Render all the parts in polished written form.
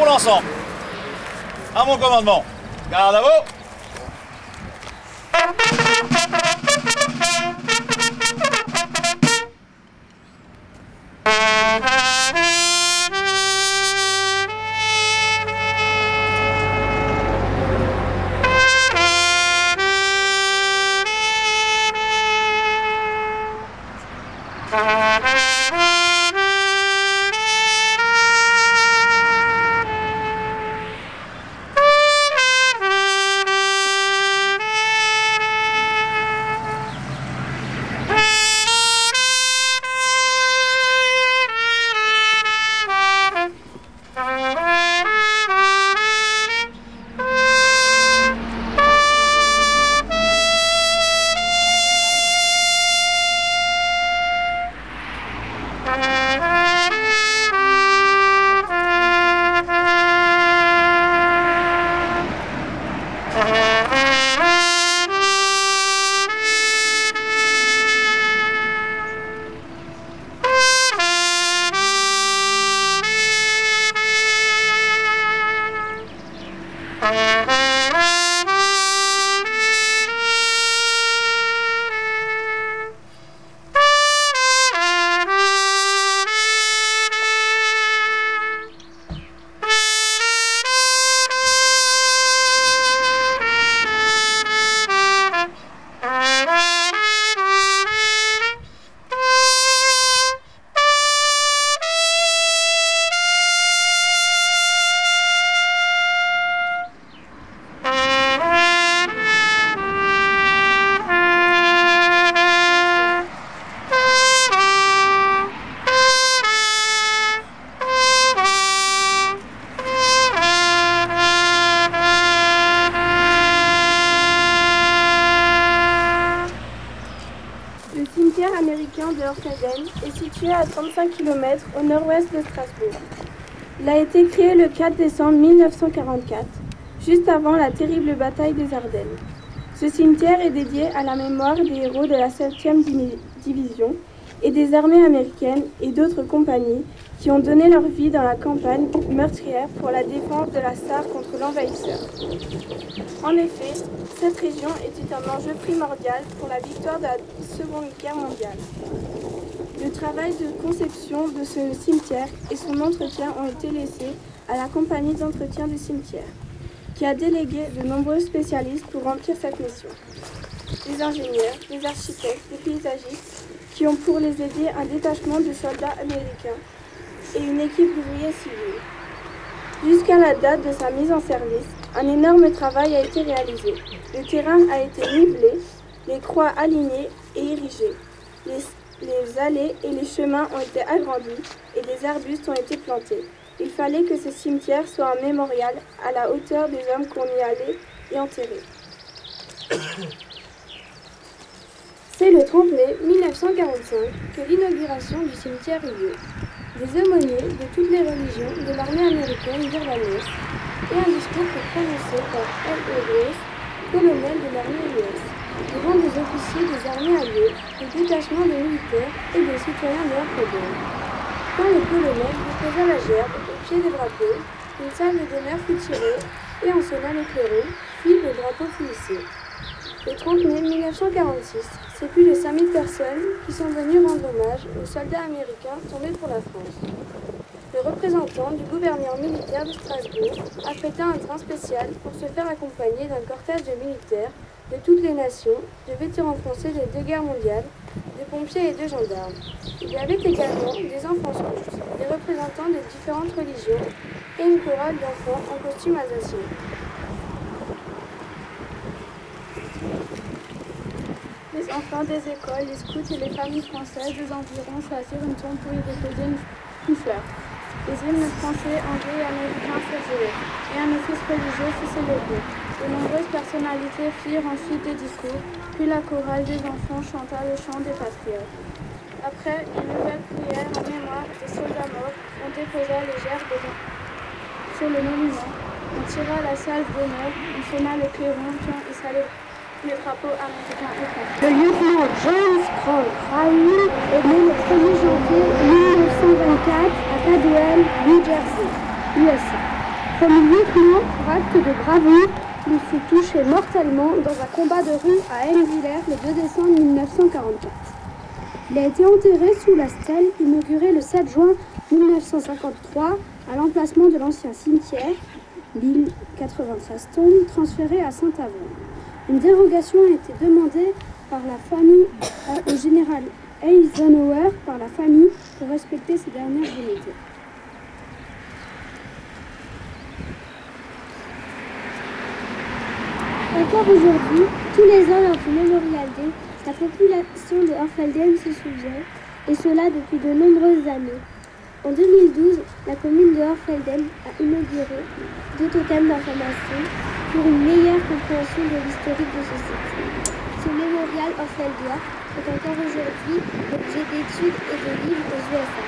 l'ensemble. À mon commandement. Garde à vous. de Orpheven est situé à 35 km au nord-ouest de Strasbourg. Il a été créé le 4 décembre 1944, juste avant la terrible bataille des Ardennes. Ce cimetière est dédié à la mémoire des héros de la 7e division et des armées américaines et d'autres compagnies qui ont donné leur vie dans la campagne meurtrière pour la défense de la Sarre contre l'envahisseur. En effet, cette région était un enjeu primordial pour la victoire de la Seconde Guerre mondiale. Le travail de conception de ce cimetière et son entretien ont été laissés à la compagnie d'entretien du cimetière, qui a délégué de nombreux spécialistes pour remplir cette mission. Des ingénieurs, des architectes, des paysagistes, qui ont pour les aider un détachement de soldats américains et une équipe d'ouvriers civils. Jusqu'à la date de sa mise en service, un énorme travail a été réalisé. Le terrain a été nivelé, les croix alignées et érigées. Les allées et les chemins ont été agrandis et des arbustes ont été plantés. Il fallait que ce cimetière soit un mémorial à la hauteur des hommes qu'on y allait y enterrer. C'est le 30 mai 1945 que l'inauguration du cimetière eut lieu. Des aumôniers de toutes les religions de l'armée américaine dirent la messe et un discours fut prononcé par L.E. Ross, colonel de l'armée US, devant des officiers des armées alliées, des détachements de militaires et des citoyens de l'Orpheven. Quand le colonel déposa la gerbe au pied des drapeaux, une salve d'honneur fut tirée et en sonna le clairon, puis le drapeau fut hissé. Le 30 mai 1946, c'est plus de 5000 personnes qui sont venues rendre hommage aux soldats américains tombés pour la France. Le représentant du gouverneur militaire de Strasbourg a prêté un train spécial pour se faire accompagner d'un cortège de militaires de toutes les nations, de vétérans français des deux guerres mondiales, de pompiers et de gendarmes. Il y avait également des enfants scouts, des représentants des différentes religions et une chorale d'enfants en costume alsacien. Les enfants des écoles, les scouts et les familles françaises des environs choisirent une tombe pour y déposer une fleur. Les hymnes français, anglais et américains furent joués, et un office religieux fut célébré. De nombreuses personnalités firent ensuite des discours, puis la chorale des enfants chanta le chant des patriotes. Après une nouvelle prière en mémoire des soldats morts, on déposa les gerbes sur le monument, on tira la salve d'honneur, on sonna le clairon, puis on hissa le drapeau américain et français. Le lieutenant James Croll Raoul est né le 1er janvier 1924 à Cadwell, New Jersey, USA. Comme lieutenant pour acte de bravoure, il fut touché mortellement dans un combat de rue à Hennevillers le 2 décembre 1944. Il a été enterré sous la stèle inaugurée le 7 juin 1953 à l'emplacement de l'ancien cimetière, l'île 93 tombes, transférée à Saint-Avold. Une dérogation a été demandée par la famille au général Eisenhower par la famille pour respecter ses dernières volontés. Encore aujourd'hui, tous les ans lors du Memorial Day, la population de Orfelden se souvient, et cela depuis de nombreuses années. En 2012, la commune de Orfelden a inauguré 2 totems d'information pour une meilleure compréhension de l'historique de ce site. Ce mémorial Orfeldois est encore aujourd'hui l'objet d'études et de livres aux USA.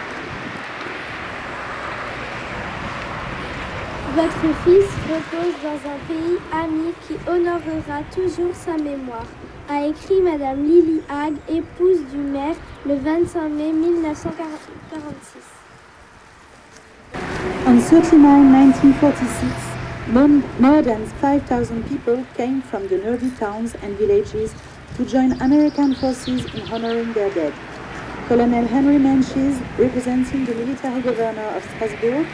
Votre fils repose dans un pays ami qui honorera toujours sa mémoire, a écrit Madame Lily Hague, épouse du maire, le 25 mai 1946. On 39 1946, more than 5,000 people came from the nearby towns and villages to join American forces in honoring their dead. Colonel Henry Menzies, representing the military governor of Strasbourg,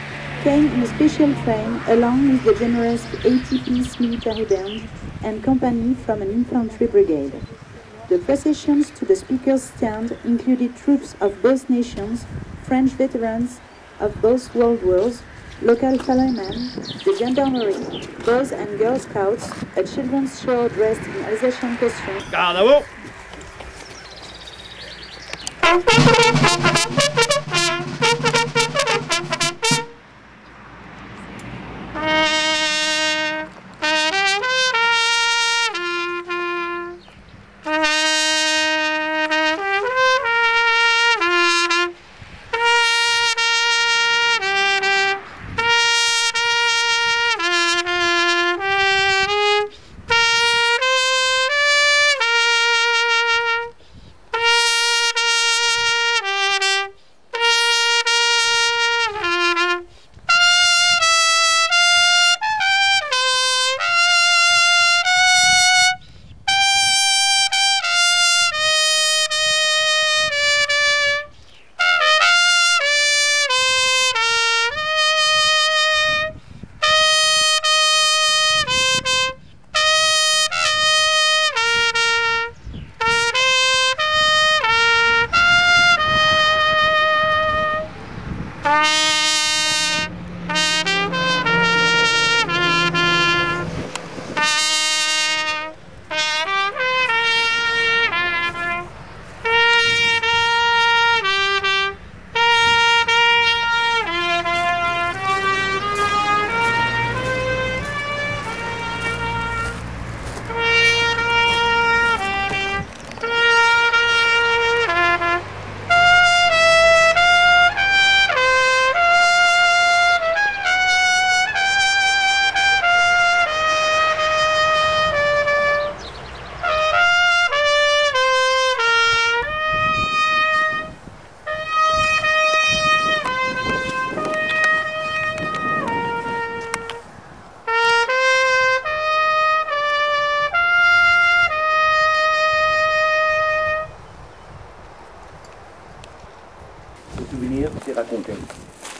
came in a special train along with the generous 80-piece military band and company from an infantry brigade. The processions to the speaker's stand included troops of both nations, French veterans of both world wars, local firemen, the gendarmerie, Boys and Girl Scouts, a children's show dressed in Alsatian costume. Garde à vous.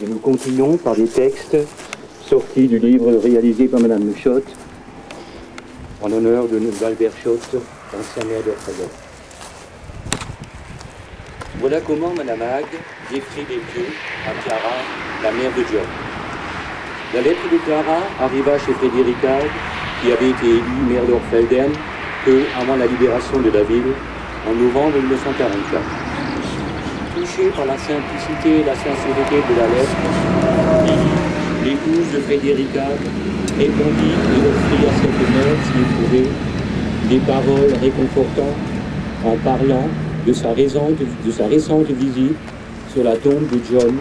Et nous continuons par des textes sortis du livre réalisé par Madame Schott en l'honneur de Albert Schott, ancien maire d'Orfelden. Voilà comment Madame Hague décrit des dieux à Clara, la mère de John. La lettre de Clara arriva chez Frédéric Hague, qui avait été élu maire d'Orfelden peu avant la libération de la ville en novembre 1944. Touchée par la simplicité et la sincérité de la lettre, l'épouse de Frédéric Hague répondit et offrit à cette mère si éprouvée des paroles réconfortantes en parlant de sa récente visite sur la tombe de John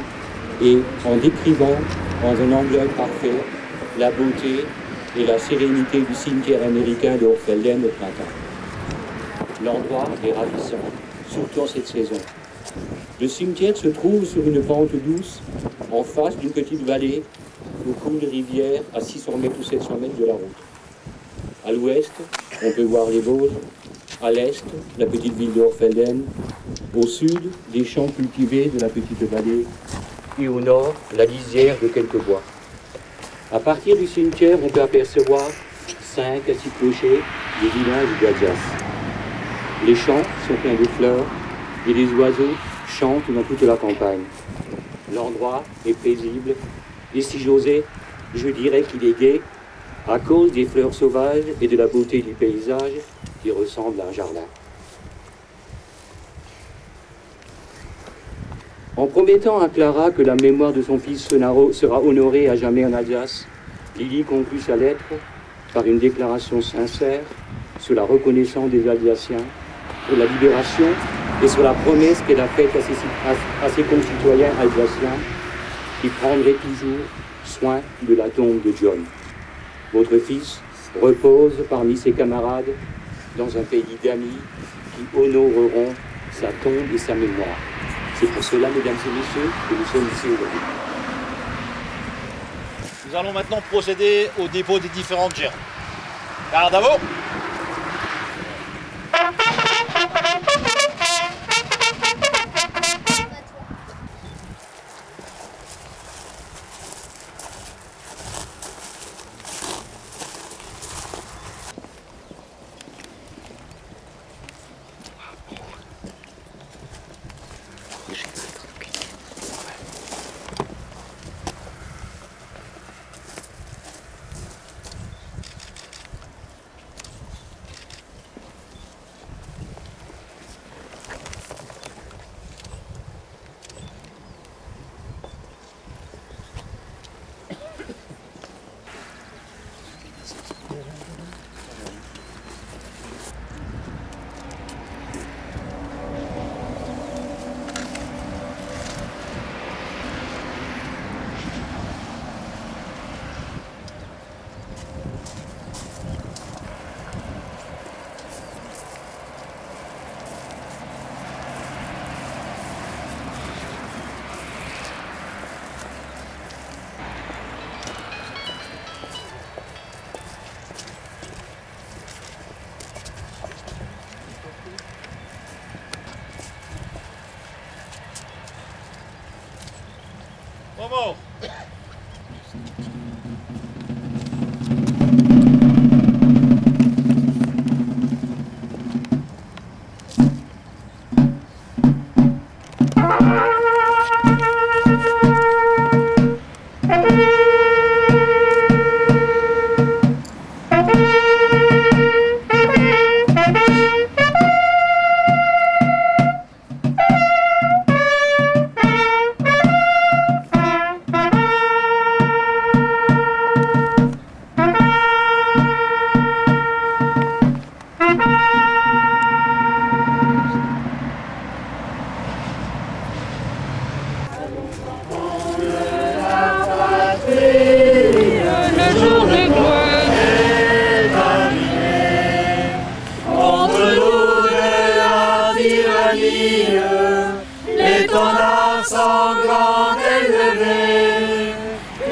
et en décrivant dans un angle parfait la beauté et la sérénité du cimetière américain de Orfelden au printemps. L'endroit est ravissant, surtout en cette saison. Le cimetière se trouve sur une pente douce, en face d'une petite vallée, au cours de rivière à 600 mètres ou 700 mètres de la route. À l'ouest, on peut voir les Vosges, à l'est, la petite ville de Orfelden, au sud, des champs cultivés de la petite vallée, et au nord, la lisière de quelques bois. À partir du cimetière, on peut apercevoir 5 à 6 clochers des villages d'Alsace. Les champs sont pleins de fleurs et les oiseaux chantent dans toute la campagne. L'endroit est paisible et si j'osais, je dirais qu'il est gai à cause des fleurs sauvages et de la beauté du paysage qui ressemble à un jardin. En promettant à Clara que la mémoire de son fils sera honorée à jamais en Alsace, Lily conclut sa lettre par une déclaration sincère sur la reconnaissance des Alsaciens, pour la libération et sur la promesse qu'elle a faite à ses concitoyens alsaciens qui prendraient toujours soin de la tombe de John. Votre fils repose parmi ses camarades dans un pays d'amis qui honoreront sa tombe et sa mémoire. C'est pour cela, mesdames et messieurs, que nous sommes ici aujourd'hui. Nous allons maintenant procéder au dépôt des différentes germes. Garde à vous. Bravo. L'étendard sanglant élevé,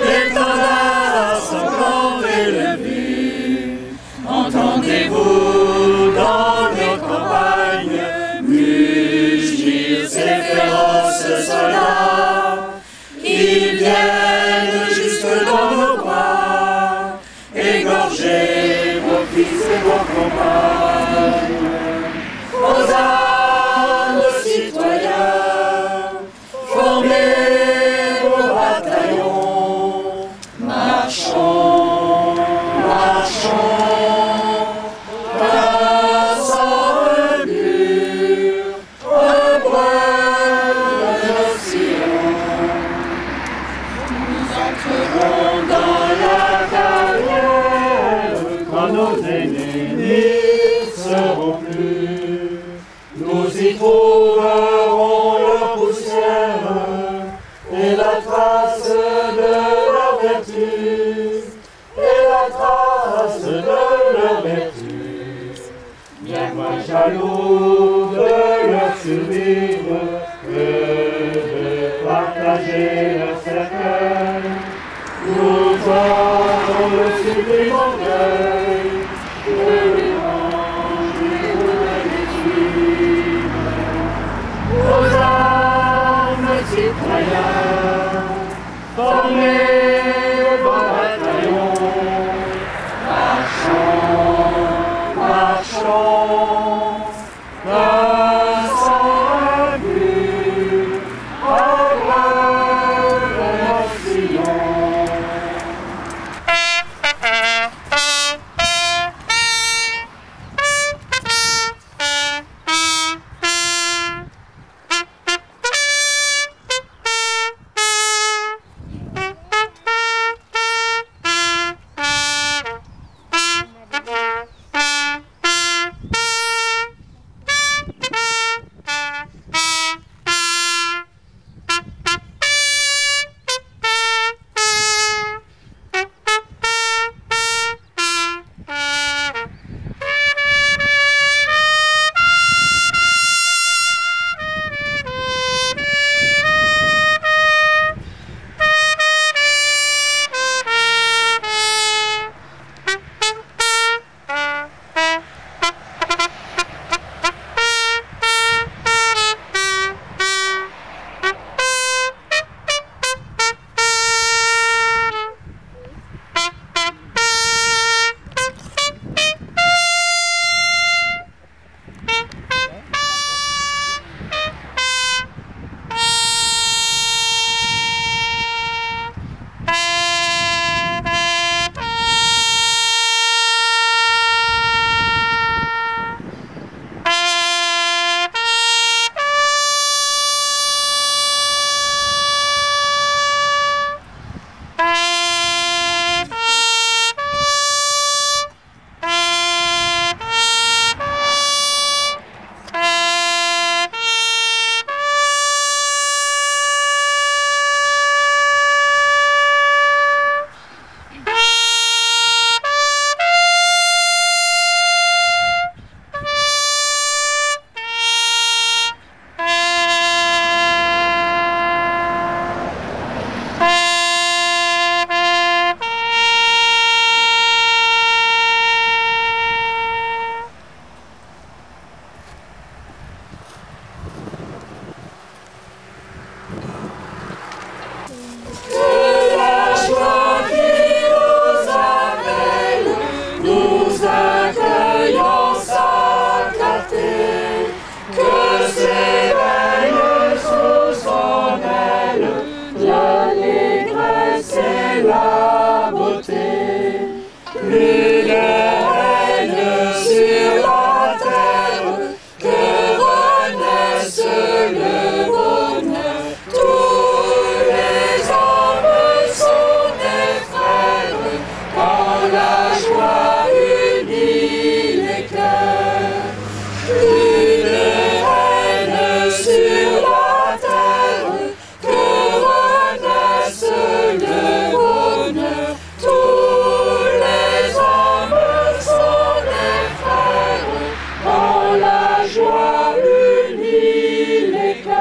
l'étendard sanglant élevé, entendez-vous dans nos campagnes mugir ces féroces soldats? Ils viennent jusque dans nos bras, égorger vos fils et vos compagnes. Aux armes, citoyens, formez vos bataillons, marchons, marchons, passant un mur, un point de Sion. Nous entrerons dans la carrière quand nos ennemis citoyens, formés dans bataillon, marchons, marchons, d'un sang imbu, en gloire de notre Sion. Joie unie les cœurs.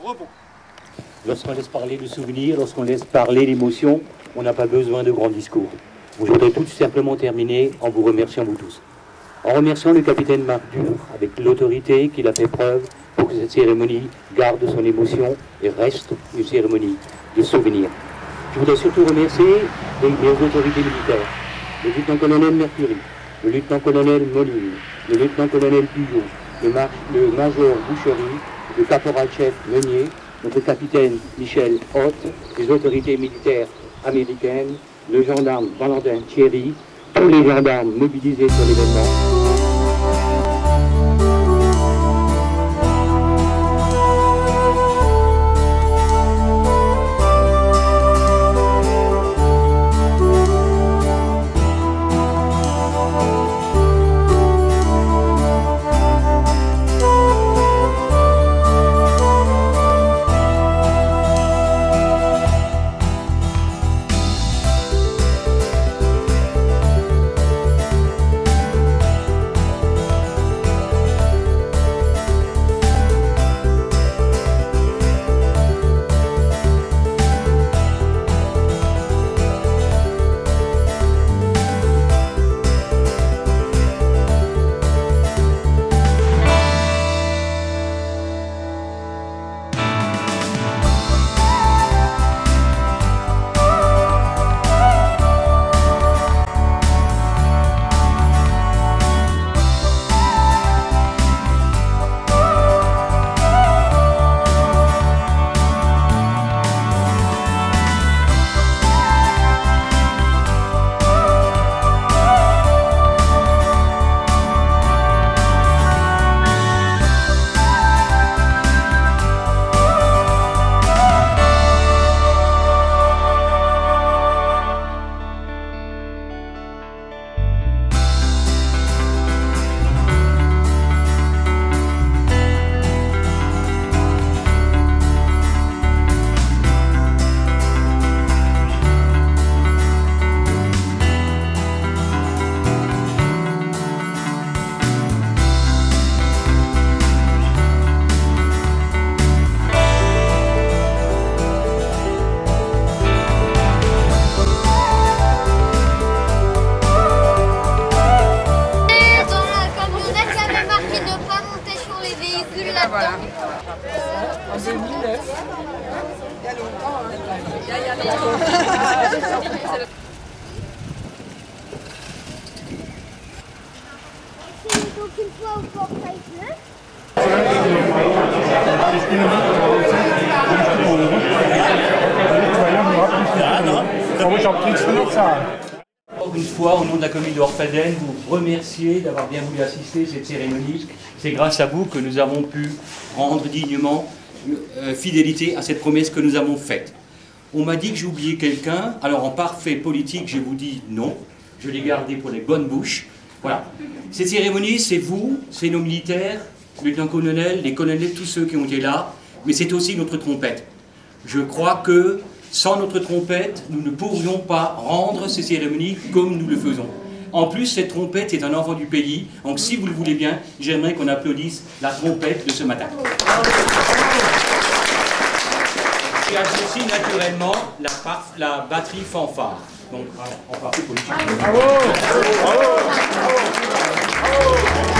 repos. Lorsqu'on laisse parler de souvenirs, lorsqu'on laisse parler d'émotions, on n'a pas besoin de grands discours. Je voudrais tout simplement terminer en vous remerciant vous tous. En remerciant le capitaine Marc Dur, avec l'autorité qu'il a fait preuve pour que cette cérémonie garde son émotion et reste une cérémonie de souvenirs. Je voudrais surtout remercier les autorités militaires, le lieutenant-colonel Mercury, le lieutenant-colonel Moline, le lieutenant-colonel Puyot, le major Boucherie, le caporal-chef Meunier, notre capitaine Michel Hoth, les autorités militaires américaines, le gendarme Valentin Thierry, tous les gendarmes mobilisés sur l'événement. En 2009. Il y a longtemps, hein. Il y a longtemps. C'est donc une fois au portail bleu. Encore une fois, au nom de la commune de Hochfelden, vous remercier d'avoir bien voulu assister à cette cérémonie. C'est grâce à vous que nous avons pu rendre dignement fidélité à cette promesse que nous avons faite. On m'a dit que j'ai oublié quelqu'un, alors en parfait politique, je vous dis non. Je l'ai gardé pour les bonnes bouches. Voilà. Cette cérémonie, c'est vous, c'est nos militaires, le lieutenant-colonel, les colonels, tous ceux qui ont été là, mais c'est aussi notre trompette. Je crois que sans notre trompette, nous ne pourrions pas rendre ces cérémonies comme nous le faisons. En plus, cette trompette est un enfant du pays, donc si vous le voulez bien, j'aimerais qu'on applaudisse la trompette de ce matin. Et associe naturellement la batterie fanfare. Donc, en partie politique. Bravo! Bravo! Bravo! Bravo!